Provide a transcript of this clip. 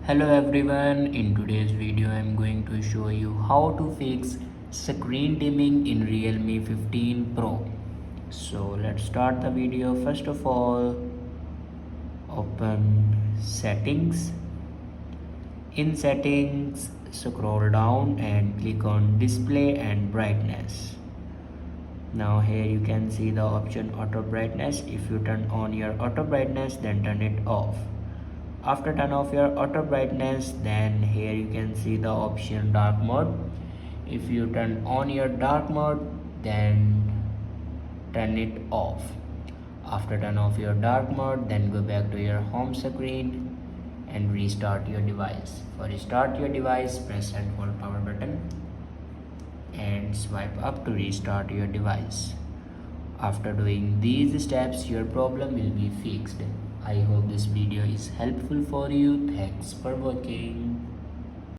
Hello everyone, in today's video I am going to show you how to fix screen dimming in Realme 15 Pro. So let's start the video. First of all, open settings. In settings, scroll down and click on display and brightness. Now here you can see the option auto brightness. If you turn on your auto brightness, then turn it off. After turn off your auto brightness, then here you can see the option dark mode. If you turn on your dark mode, then turn it off. After turn off your dark mode, then go back to your home screen and restart your device. For restart your device, press and hold power button and swipe up to restart your device. After doing these steps, your problem will be fixed. I hope this video is helpful for you. Thanks for watching.